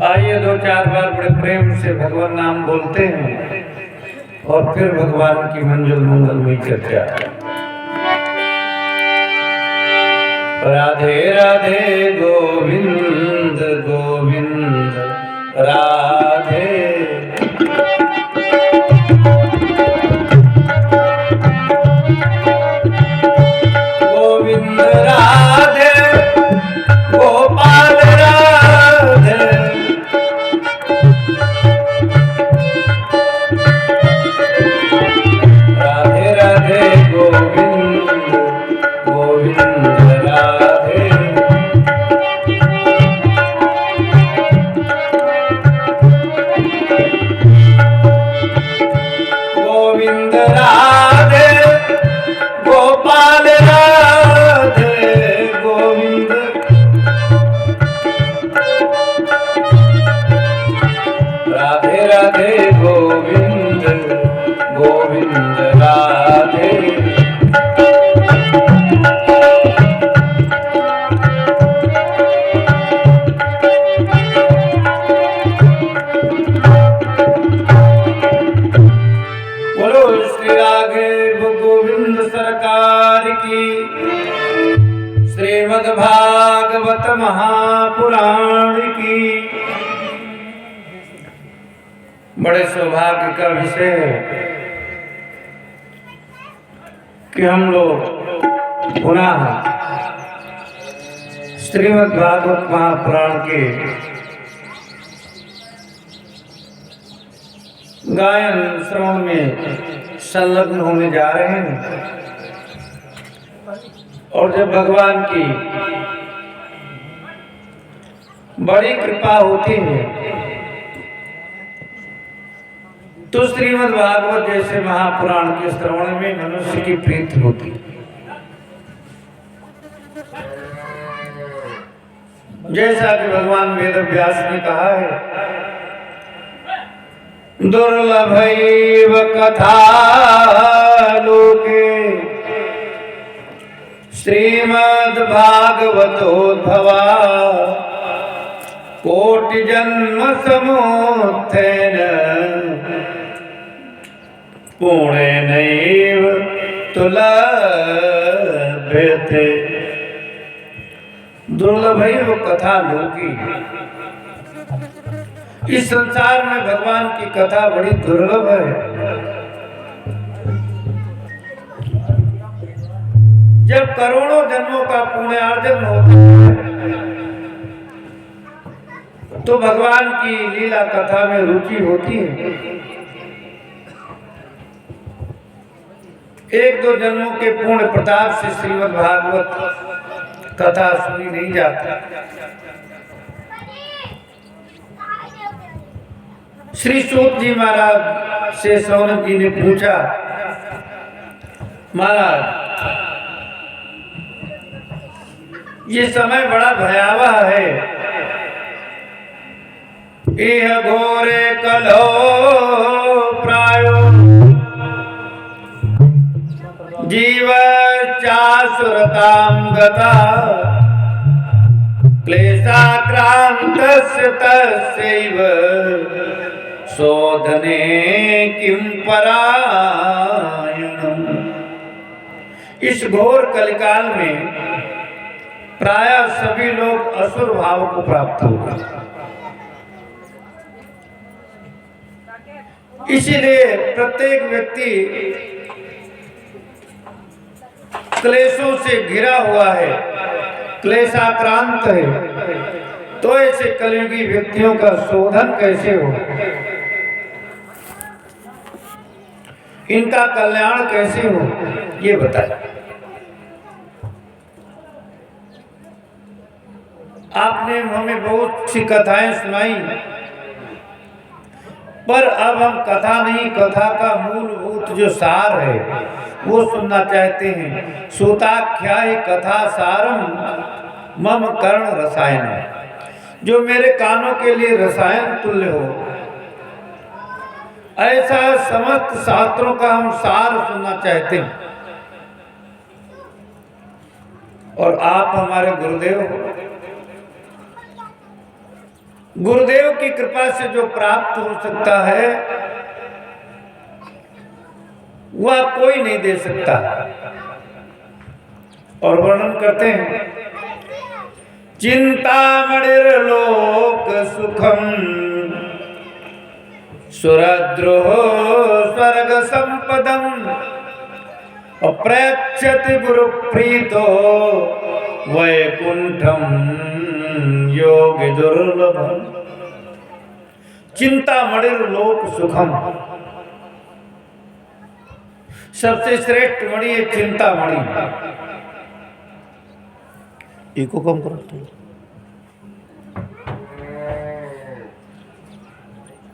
आइए दो चार बार बड़े प्रेम से भगवान नाम बोलते हैं और फिर भगवान की मंजुल मंगलमयी चर्चा। राधे राधे गोविंद गोविंद राधे। गोविंद राधे गोपाल राधे। राधे राधे गोविंद गोविंद राधे। गोविंद राधे गोपाल राधे। गोविंद राधे राधे गोविंद गोविंद राधे। बोलो श्री राघव गोविंद सरकार की। श्रीमद् भागवत महापुराण की। बड़े सौभाग्य का विषय है कि हम लोग पुनः श्रीमद् भागवत महापुराण के गायन श्रवण में संलग्न होने जा रहे हैं। और जब भगवान की बड़ी कृपा होती है तो श्रीमद् भागवत जैसे महापुराण के श्रवण में मनुष्य की प्रीति होती है। जैसा कि भगवान वेद व्यास ने कहा है, दुर्लभैव कथा लोके श्रीमद् भागवतोद्भवा कोटि जन्म समुत्थेन पुण्येनैव तुलभ्यते। दुर्लभैव कथा लोकी। इस संसार में भगवान की कथा बड़ी दुर्लभ है। जब करोड़ों जन्मों का पुण्यार्जन होता है तो भगवान की लीला कथा में रुचि होती है। एक दो जन्मों के पूर्ण प्रताप से श्रीमद् भागवत कथा सुनी नहीं जाती। श्री सूत जी महाराज से सौनक जी ने पूछा, महाराज ये समय बड़ा भयावह है। इह घोरे कलो प्रायो जीव चासुरतां गता क्लेशाक्रान्तस्य तस्यैव शोधने किं परायणम्। इस घोर कलिकाल में प्रायः सभी लोग असुर भाव को प्राप्त होगा। इसीलिए प्रत्येक व्यक्ति क्लेशों से घिरा हुआ है, क्लेशाक्रांत है। तो ऐसे कलियुगी व्यक्तियों का शोधन कैसे हो, इनका कल्याण कैसे हो, ये बताए। आपने हमें बहुत सी कथाएं सुनाई, पर अब हम कथा नहीं, कथा का मूलभूत जो सार है वो सुनना चाहते हैं। सूताख्याय कथा सारम मम कर्ण रसायन। जो मेरे कानों के लिए रसायन तुल्य हो, ऐसा समस्त शास्त्रों का हम सार सुनना चाहते हैं। और आप हमारे गुरुदेव हो, गुरुदेव की कृपा से जो प्राप्त हो सकता है वह कोई नहीं दे सकता। और वर्णन करते हैं, चिंतामणिर्लोक सुखम सुरद्रोह स्वर्ग संपदम अप्रैक्षति गुरु प्रीतो वैकुंठम योगी दुर्लभम। चिंतामणिर्लोक सुखम, सबसे श्रेष्ठ मणि है चिंतामणि। इको कम करो।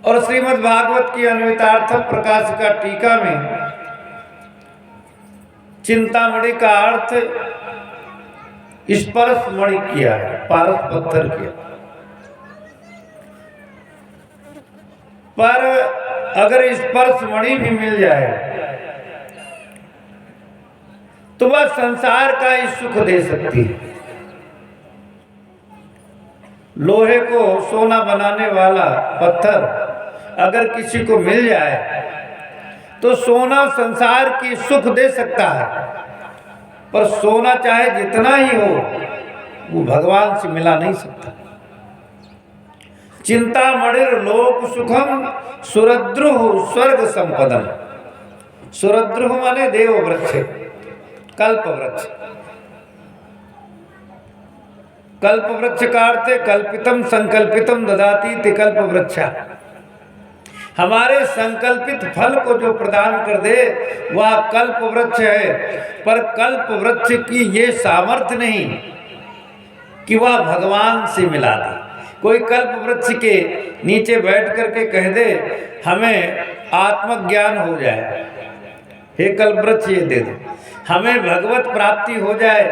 और श्रीमद् भागवत की अन्वितार्थ प्रकाशिका टीका में चिंतामणि का अर्थ स्पर्श मणि किया है, पारस पत्थर किया। पर अगर स्पर्श मणि भी मिल जाए तो वह संसार का ही सुख दे सकती है। लोहे को सोना बनाने वाला पत्थर अगर किसी को मिल जाए तो सोना संसार की सुख दे सकता है, पर सोना चाहे जितना ही हो वो भगवान से मिला नहीं सकता। चिंतामणिर लोक सुखम सुरद्रुह स्वर्ग संपदम। सुरद्रुह माने देव वृक्ष, कल्प वृक्ष। कल्प वृक्ष का अर्थ है कल्पितम संकल्पितम ददाति ते कल्प वृक्षा। हमारे संकल्पित फल को जो प्रदान कर दे वह कल्प वृक्ष है। पर कल्प वृक्ष की ये सामर्थ्य नहीं कि वह भगवान से मिला दे। कोई कल्प वृक्ष के नीचे बैठ करके कह दे हमें आत्मज्ञान हो जाए, हे कल्प वृक्ष ये दे दो। हमें भगवत प्राप्ति हो जाए,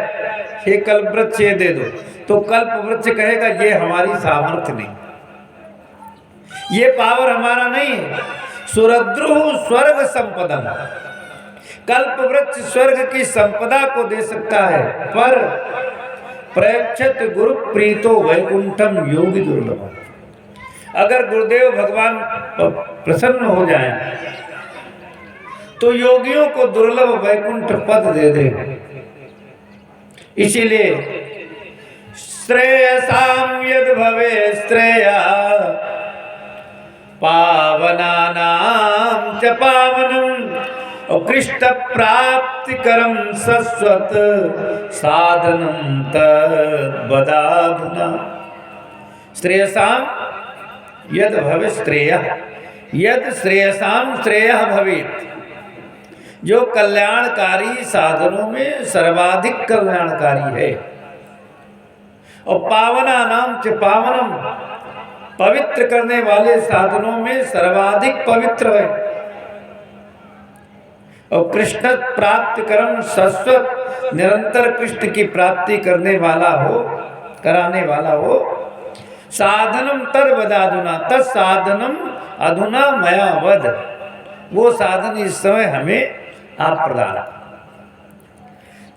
हे कल्प वृक्ष ये दे दो। तो कल्प वृक्ष कहेगा ये हमारी सामर्थ्य नहीं, ये पावर हमारा नहीं है। सुरद्रुह स्वर्ग संपदम, कल्प वृक्ष स्वर्ग की संपदा को दे सकता है, पर प्रेक्षित गुरु प्रीतो वैकुंठम योगी दुर्लभम। अगर गुरुदेव भगवान प्रसन्न हो जाए तो योगियों को दुर्लभ वैकुंठ पद दे दे। इसीलिए श्रेयसाम यद भवे श्रेया पावनानां च पावनम और कृष्ण प्राप्ति करम सस्वत साधनम तद्वदाधुना। श्रेयसाम यद भवे श्रेयः, यद श्रेयसाम श्रेयः भवेत्, जो कल्याणकारी साधनों में सर्वाधिक कल्याणकारी है। और पावना नाम च पावनम, पवित्र करने वाले साधनों में सर्वाधिक पवित्र है। और कृष्ण प्राप्ति करम शाश्वत, निरंतर कृष्ण की प्राप्ति करने वाला हो, कराने वाला हो। साधनम तद वदाधुना, तत् साधनम अधुना मया वद, वो साधन इस समय हमें आप प्रदान।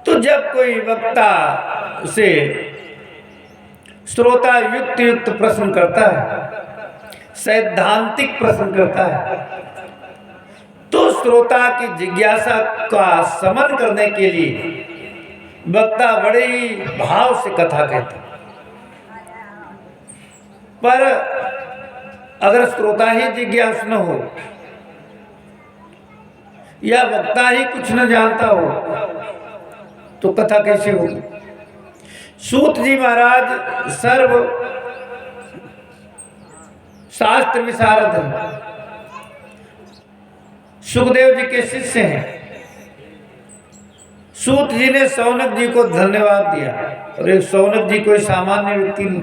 तो जब कोई वक्ता से श्रोता युक्त युक्त प्रश्न करता है, सैद्धांतिक प्रश्न करता है, तो श्रोता की जिज्ञासा का शमन करने के लिए वक्ता बड़े ही भाव से कथा कहता है। पर अगर श्रोता ही जिज्ञासु न हो या वक्ता ही कुछ न जानता हो तो कथा कैसे होगी। सूत जी महाराज सर्व शास्त्र विशारद हैं, सुखदेव जी के शिष्य हैं। सूत जी ने शौनक जी को धन्यवाद दिया, और एक शौनक जी कोई सामान्य व्यक्ति नहीं।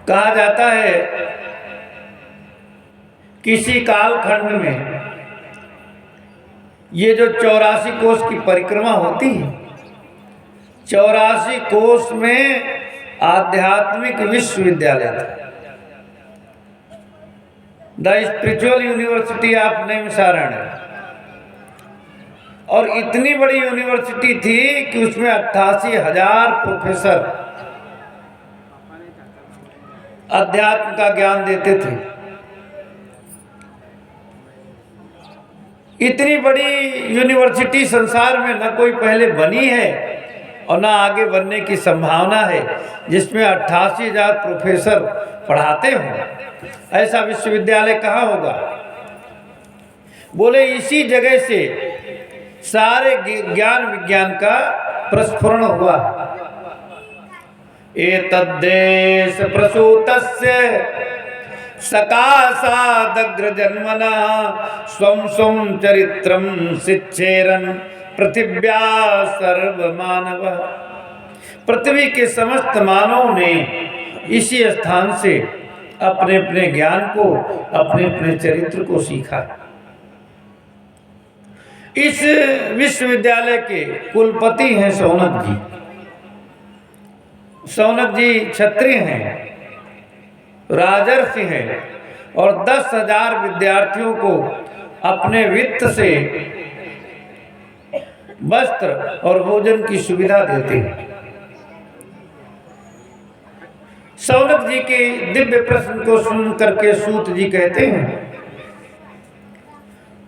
कहा जाता है किसी कालखंड में ये जो 84 कोस की परिक्रमा होती है, 84 कोस में आध्यात्मिक विश्वविद्यालय था, the spiritual university of Naimisharanya. और इतनी बड़ी यूनिवर्सिटी थी कि उसमें 88,000 प्रोफेसर अध्यात्म का ज्ञान देते थे। इतनी बड़ी यूनिवर्सिटी संसार में न कोई पहले बनी है और न आगे बनने की संभावना है, जिसमें 88,000 प्रोफेसर पढ़ाते हों। ऐसा विश्वविद्यालय कहाँ होगा? बोले इसी जगह से सारे ज्ञान विज्ञान का प्रस्फुरण हुआ। एतद्देश प्रसूतस्य सकाशादग्र जन्मना स्वं स्वं चरित्रं शिक्षेरन् पृथिव्या सर्व मानव। पृथ्वी के समस्त मानव ने इसी स्थान से अपने अपने ज्ञान को, अपने अपने चरित्र को सीखा। इस विश्वविद्यालय के कुलपति हैं शौनक जी। शौनक जी क्षत्रिय हैं, राजर्षि हैं और 10,000 विद्यार्थियों को अपने वित्त से वस्त्र और भोजन की सुविधा देते हैं। शौनक जी के दिव्य प्रश्न को सुन करके सूत जी कहते हैं,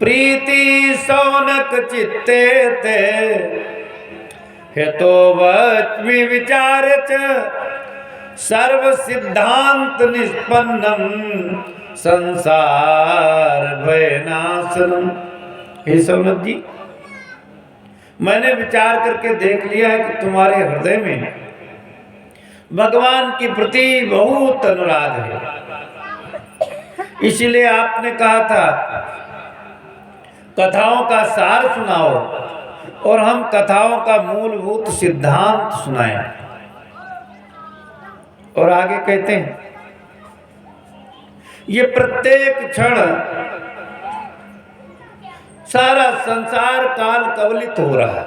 प्रीति शौनक चित्ते ते हेतो वच्मि विचार च सर्व सिद्धांत निष्पन्नम संसार भयनाशनम। हे शौनक जी, मैंने विचार करके देख लिया है कि तुम्हारे हृदय में भगवान के प्रति बहुत अनुराग है। इसलिए आपने कहा था कथाओं का सार सुनाओ और हम कथाओं का मूलभूत सिद्धांत सुनाएं। और आगे कहते हैं, ये प्रत्येक क्षण सारा संसार काल कवलित हो रहा है।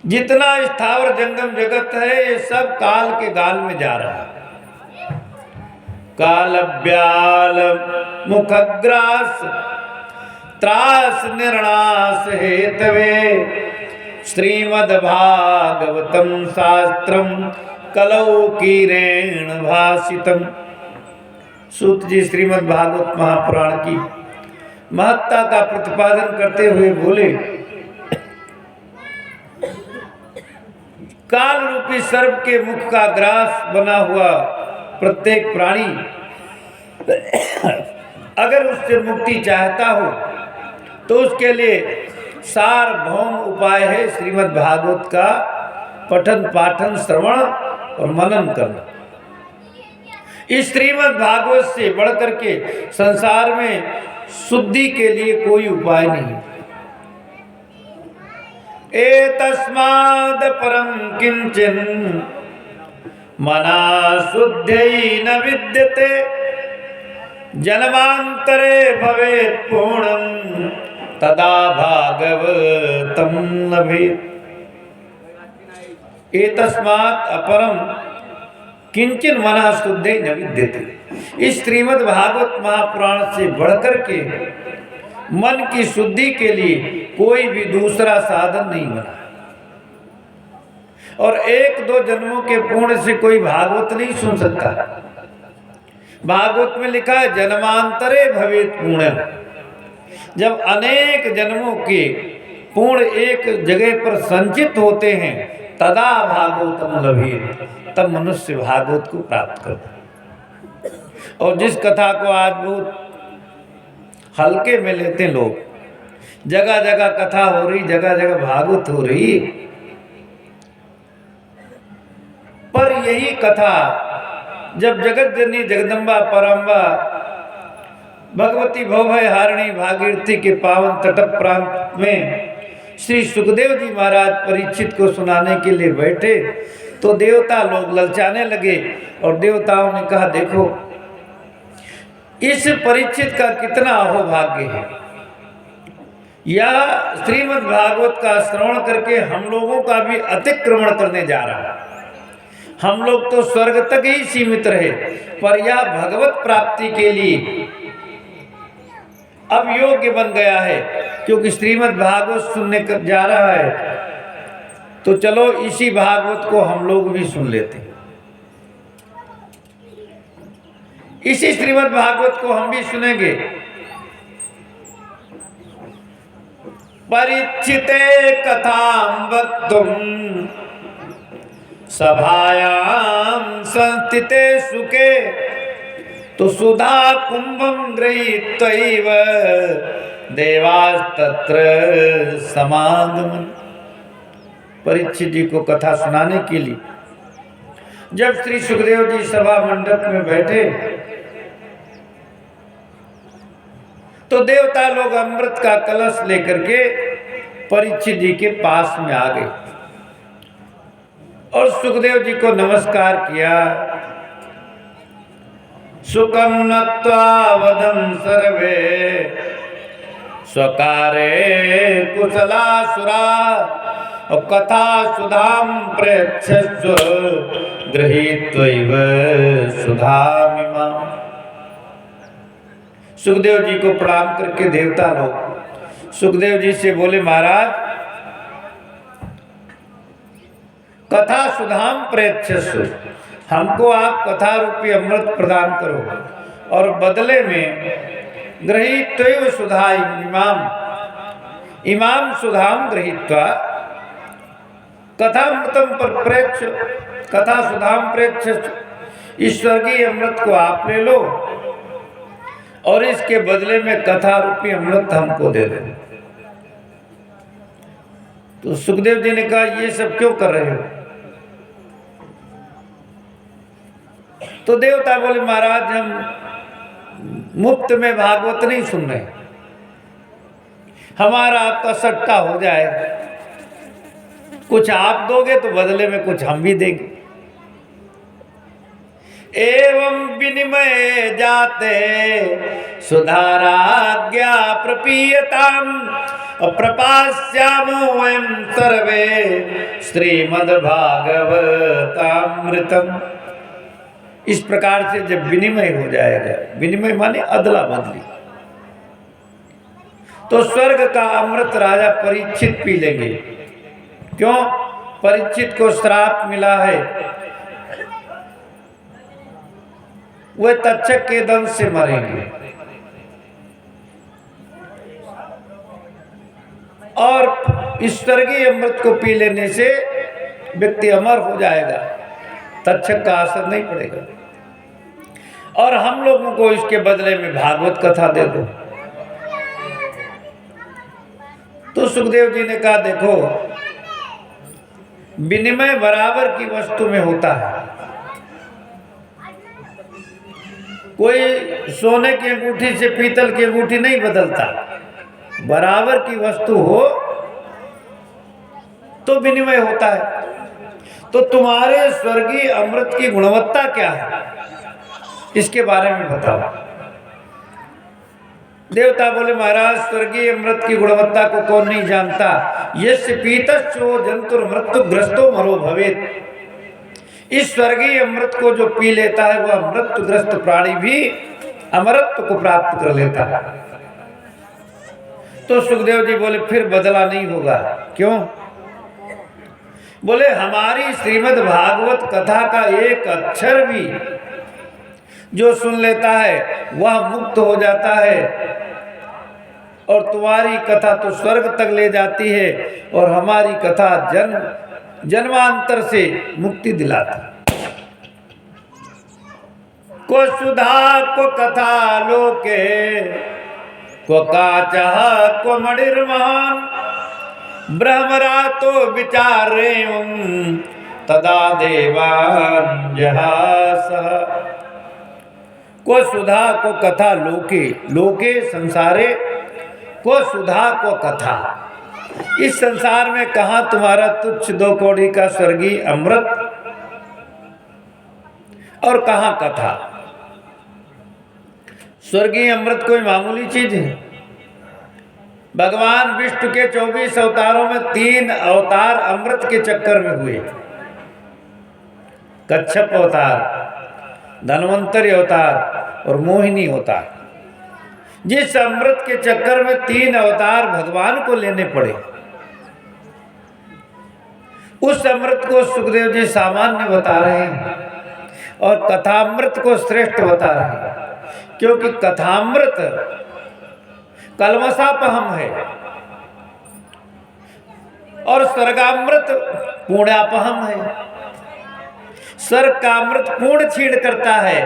जितना स्थावर जंगम जगत है ये सब काल के गाल में जा रहा है। काल ब्याल मुखग्रास त्रास निर्णास हेतवे श्रीमद्भागवतम शास्त्रम कलौ कीरेण भाषितम। सूत जी श्रीमद्भागवत महापुराण की महत्ता का प्रतिपादन करते हुए बोले, काल रूपी सर्प के मुख का ग्रास बना हुआ प्रत्येक प्राणी अगर उससे मुक्ति चाहता हो तो उसके लिए सार्वभौम उपाय है श्रीमद् भागवत का पठन पाठन श्रवण और मनन करना। इस श्रीमद् भागवत से बढ़कर के संसार में शुद्धि के लिए कोई उपाय नहीं। एतस्माद् परं किंचन मना शुद्ध्यै न विद्यते जन्मांतरे भवेत् पूर्णं तदा भागवतं लभेत्। एतस्मात् अपरं किंचन मना शुद्ध्यै न विद्यते। इस श्रीमद् भागवत महापुराण से बढ़कर के मन की शुद्धि के लिए कोई भी दूसरा साधन नहीं बना। और 1-2 जन्मों के पुण्य से कोई भागवत नहीं सुन सकता। भागवत में लिखा है जन्मांतरे भवेत् पुण्यम। जब अनेक जन्मों के पुण्य एक जगह पर संचित होते हैं तदा भागवतम लभेत्, तब मनुष्य भागवत को प्राप्त करता। और जिस कथा को आज बहुत हल्के में लेते लोग, जगह जगह कथा हो रही, जगह जगह भागवत हो रही, पर यही कथा जब जगत जननी जगदम्बा परम्बा भगवती भवभय हारिणी भागीरथी के पावन तट प्रांत में श्री सुखदेव जी महाराज परीक्षित को सुनाने के लिए बैठे तो देवता लोग ललचाने लगे और देवताओं ने कहा, देखो इस परीक्षित का कितना अहोभाग्य है, यह श्रीमद् भागवत का श्रवण करके हम लोगों का भी अतिक्रमण करने जा रहा है। हम लोग तो स्वर्ग तक ही सीमित रहे, पर यह भगवत प्राप्ति के लिए अब योग्य बन गया है, क्योंकि श्रीमद् भागवत सुनने जा रहा है। तो चलो इसी भागवत को हम लोग भी सुन लेते हैं। इसी श्रीमद् भागवत को हम भी सुनेंगे। परिचिते कथां वक्तुं सभायां संस्थिते सुखे तो सुधा कुंभं गृहीत्वैव देवास्तत्र समागमन। परीक्षित जी को कथा सुनाने के लिए जब श्री सुखदेव जी सभा मंडप में बैठे तो देवता लोग अमृत का कलश लेकर के परीक्षित जी के पास में आ गए और सुखदेव जी को नमस्कार किया। सुखं नत्वा वदन् सर्वे स्वकारे कुशलासुरा कथा सुधाम प्रेक्षस्व गृहीत्वैव सुधामिमाम्। सुखदेव जी को प्रणाम करके देवता लोग सुखदेव जी से बोले, महाराज कथा सुधाम प्रेक्षस्व, हमको आप कथा रूपी अमृत प्रदान करो और बदले में गृहीत्वैव सुधा इमाम सुधाम गृहीत्वा कथामृतम पर प्रेक्ष कथा सुधाम प्रेक्ष, ईश्वर की अमृत को आप ले लो और इसके बदले में कथा रूपी अमृत हमको दे दो। तो सुखदेव जी ने कहा, ये सब क्यों कर रहे हो? तो देवता बोले, महाराज हम मुफ्त में भागवत नहीं सुन रहे, हमारा आपका सट्टा हो जाए, कुछ आप दोगे तो बदले में कुछ हम भी देंगे। एवं विनिमय जाते सुधाराज्ञा प्रपीयताम प्रपास्यामो वयं सर्वे श्रीमद्भागवतामृतम। इस प्रकार से जब विनिमय हो जाएगा, विनिमय माने अदला बदली, तो स्वर्ग का अमृत राजा परीक्षित पी लेंगे। क्यों? परीक्षित को श्राप मिला है, वह तक्षक के दंश से मरेंगे और इस स्वर्गीय अमृत को पी लेने से व्यक्ति अमर हो जाएगा, तक्षक का असर नहीं पड़ेगा। और हम लोगों को इसके बदले में भागवत कथा दे दो। तो सुखदेव जी ने कहा, देखो विनिमय बराबर की वस्तु में होता है। कोई सोने की अंगूठी से पीतल की अंगूठी नहीं बदलता, बराबर की वस्तु हो तो विनिमय होता है। तो तुम्हारे स्वर्गीय अमृत की गुणवत्ता क्या है, इसके बारे में बताओ। देवता बोले, महाराज स्वर्गीय अमृत की गुणवत्ता को कौन नहीं जानता। यस्य पीतश्चो जंतुर मृत्युग्रस्तो मरो भवेत्। इस स्वर्गीय अमृत को जो पी लेता है वह मृत्युग्रस्त प्राणी भी अमरत्व को प्राप्त कर लेता है। तो सुखदेव जी बोले, फिर बदला नहीं होगा। क्यों? बोले, हमारी श्रीमद् भागवत कथा का एक अक्षर भी जो सुन लेता है वह मुक्त हो जाता है, और तुम्हारी कथा तो स्वर्ग तक ले जाती है और हमारी कथा जन्मांतर से मुक्ति दिलाती। को सुधा को कथा लोके को काचह को मणिर्महान ब्रह्मरातो विचारे तदा देवान जहासः। को सुधा को कथा लोके, लोके संसारे, को सुधा को कथा। इस संसार में कहाँ तुम्हारा तुच्छ 2 कौड़ी का स्वर्गीय अमृत और कहाँ कथा। स्वर्गीय अमृत कोई मामूली चीज है। भगवान विष्णु के 24 अवतारों में 3 अवतार अमृत के चक्कर में हुए। कच्छप अवतार, धन्वंतरी अवतार और मोहिनी अवतार। जिस अमृत के चक्कर में 3 अवतार भगवान को लेने पड़े, उस अमृत को सुखदेव जी सामान्य बता रहे हैं और कथामृत को श्रेष्ठ बता रहे हैं। क्योंकि कथामृत कलमशापहम है और स्वर्गामृत पुण्यापहम है। स्वर्ग का अमृत पुण्य छीण करता है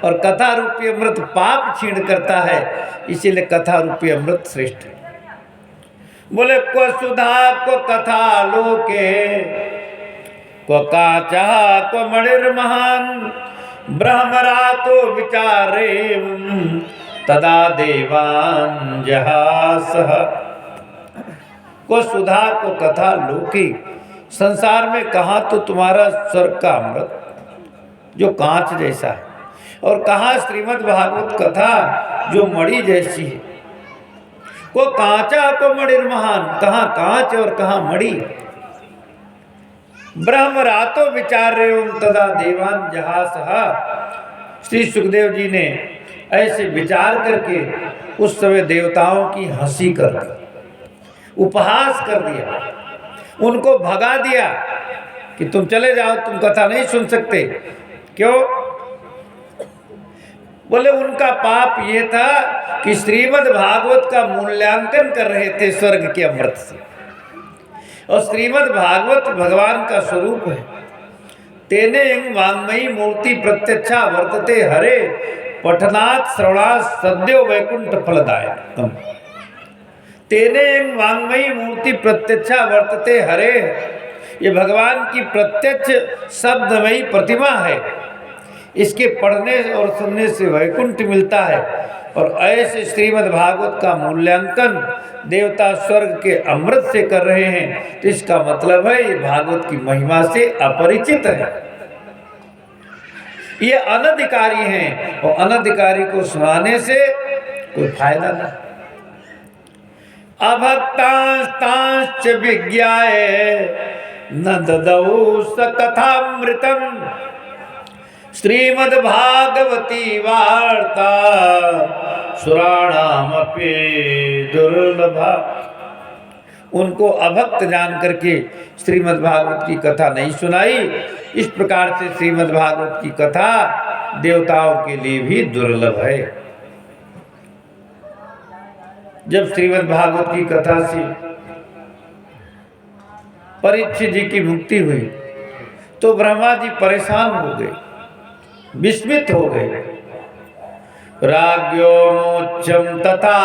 और कथा रूपी अमृत पाप छीण करता है, इसीलिए कथा रूपी अमृत श्रेष्ठ है। बोले को सुधा को कथा लोके को काचा को मणिर महान ब्रह्मरा तो विचारे तदा देवान जहास। को सुधा को कथा लोकी, संसार में कहाँ तो तुम्हारा स्वर्ग का अमृत जो कांच जैसा है, और कहाँ श्रीमद् भागवत कथा जो मणि जैसी है। को कांचा को मणिर महान, कहाँ कांच और कहाँ मणि। ब्रह्म रातो विचार रहे ओम तदा देवान जहास। श्री सुखदेव जी ने ऐसे विचार करके उस समय देवताओं की हंसी कर दी, उपहास कर दिया, उनको भगा दिया कि तुम चले जाओ, तुम कथा नहीं सुन सकते। क्यों? बोले उनका पाप ये था कि श्रीमद् भागवत का मूल्यांकन कर रहे थे स्वर्ग के अमृत से, और श्रीमद् भागवत भगवान का स्वरूप है। तेने वांग्मयी मूर्ति प्रत्यक्षा वर्तते हरे पठनात् श्रवणात् सद्यो वैकुंठ फलदायकम्। तेने वांग्मयी मूर्ति प्रत्यक्षा वर्तते हरे, ये भगवान की प्रत्यक्ष शब्दमयी प्रतिमा है। इसके पढ़ने और सुनने से वैकुंठ मिलता है। और ऐसे श्रीमद् भागवत का मूल्यांकन देवता स्वर्ग के अमृत से कर रहे हैं, तो इसका मतलब है ये भागवत की महिमा से अपरिचित है, ये अनधिकारी हैं, और अनधिकारी को सुनाने से कोई फायदा नहीं। अभक्तांश्च विज्ञाय न ददौ स कथामृतम् श्रीमद् भागवती वार्ता सुराणामपि दुर्लभा। उनको अभक्त जान करके श्रीमद् भागवत की कथा नहीं सुनाई। इस प्रकार से श्रीमद् भागवत की कथा देवताओं के लिए भी दुर्लभ है। जब श्रीमद् भागवत की कथा से परीक्षित जी की मुक्ति हुई तो ब्रह्मा जी परेशान हो गए, विस्मित हो गए। राज्ञो मोक्षम तथा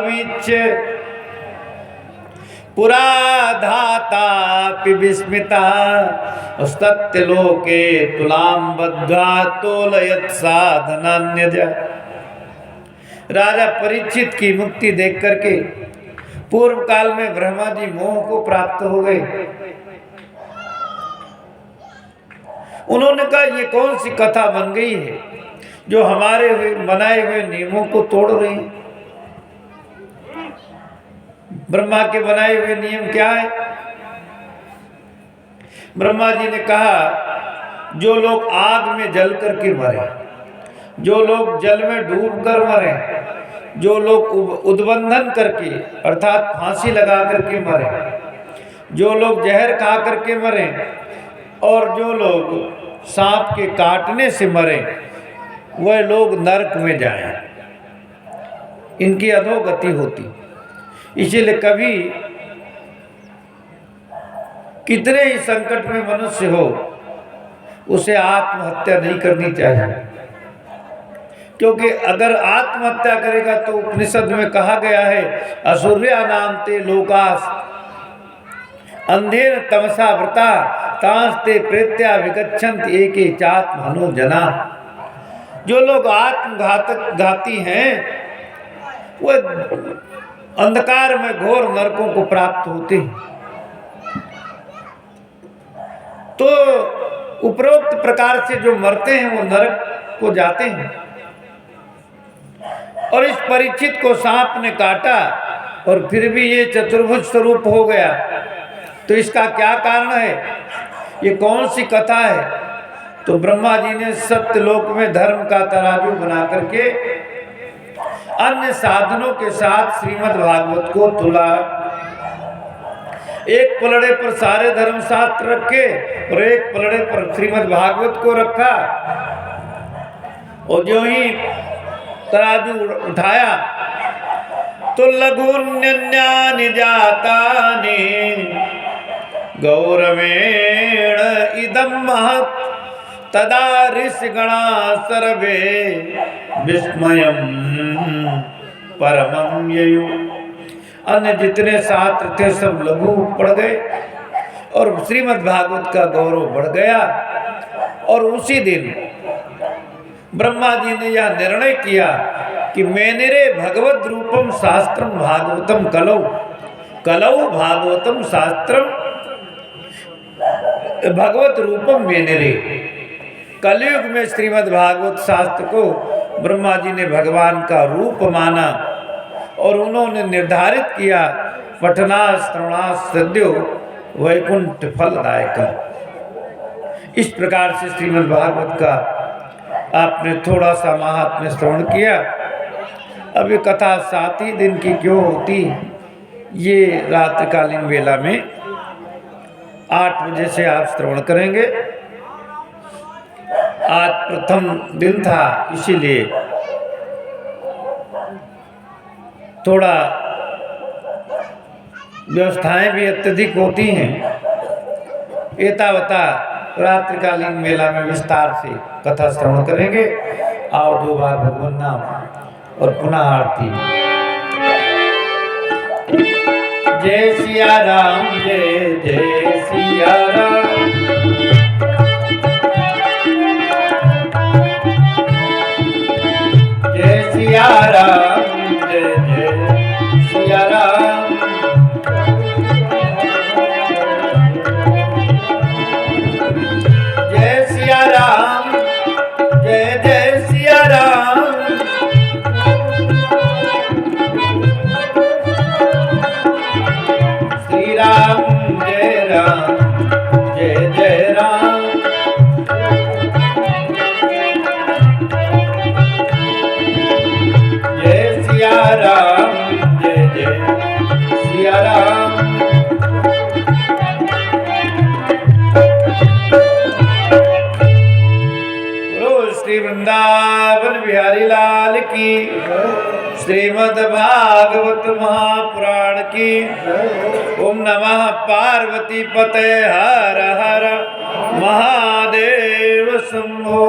विच पुरा धाता विस्मिता सत्यलोके तुलाम बद्धा तोलयत साधनान्यज। राजा परीक्षित की मुक्ति देख करके पूर्व काल में ब्रह्मा जी मोह को प्राप्त हो गए। उन्होंने कहा ये कौन सी कथा बन गई है जो हमारे बनाए हुए नियमों को तोड़ रही है। ब्रह्मा के बनाए हुए नियम क्या है? ब्रह्मा जी ने कहा जो लोग आग में जल करके मरे, जो लोग जल में डूब कर मरे, जो लोग उद्बंधन करके अर्थात फांसी लगा करके मरे, जो लोग जहर खा करके मरे, और जो लोग सांप के काटने से मरे, वह लोग नरक में जाएं, इनकी अधोगति होती। इसीलिए कभी कितने ही संकट में मनुष्य हो उसे आत्महत्या नहीं करनी चाहिए, क्योंकि अगर आत्महत्या करेगा तो उपनिषद में कहा गया है असुर्या नामते लोकास अंधेर तमसा व्रता तांस्ते प्रेत्या विगच्छन्त एके चात्महनो जना। जो लोग आत्मघाती हैं वह अंधकार में घोर नरकों को प्राप्त होते हैं। तो उपरोक्त प्रकार से जो मरते हैं वो नरक को जाते हैं। और इस परीक्षित को सांप ने काटा और फिर भी ये चतुर्भुज स्वरूप हो गया, तो इसका क्या कारण है? ये कौन सी कथा है? तो ब्रह्मा जी ने सत्यलोक में धर्म का तराजू बना करके अन्य साधनों के साथ श्रीमद् भागवत को तुला। एक पलड़े पर सारे धर्म शास्त्र रखे और एक पलड़े पर श्रीमद् भागवत को रखा। और जो ही तराजू उठाया तो लघुन्यन्यानि जातानि गौरवेण इदं महत् तदा ऋषिगणा सर्वे विस्मयं परमं ययु। अन्य जितने शास्त्र थे सब लघु पड़ गए और श्रीमद् भागवत का गौरव बढ़ गया। और उसी दिन ब्रह्मा जी ने यह निर्णय किया कि मेनेरे भगवद रूपम शास्त्रम भागवतम कलौ कलौ भागवतम शास्त्रम भगवत रूपम मेनेरे। कलयुग में श्रीमद् भागवत शास्त्र को ब्रह्मा जी ने भगवान का रूप माना और उन्होंने निर्धारित किया पठना श्रवणा सद्यो वैकुंठ फलदायक। इस प्रकार से श्रीमद् भागवत का आपने थोड़ा सा महात्म्य श्रवण किया। अब ये कथा 7 ही दिन की क्यों होती, ये रात्रिकालीन वेला में 8 बजे से आप श्रवण करेंगे। आज प्रथम दिन था, इसीलिए थोड़ा व्यवस्थाएं भी अत्यधिक होती हैं। एतावता रात्रिकालीन मेला में विस्तार से कथा श्रवण करेंगे। आओ 2 बार भगवान नाम और पुनः आरती। जय सिया राम जय जय सिया राम। जय सिया राम जय जय सिया राम। जय सिया राम जय जय सिया राम। श्री राम जय जय राम। जय सिया राम जय जय सिया राम। श्री वृंदावन बिहारी लाल की, श्रीमद् भागवत महापुराण की। ओम नमः पार्वती पते हर हर महादेव शंभो।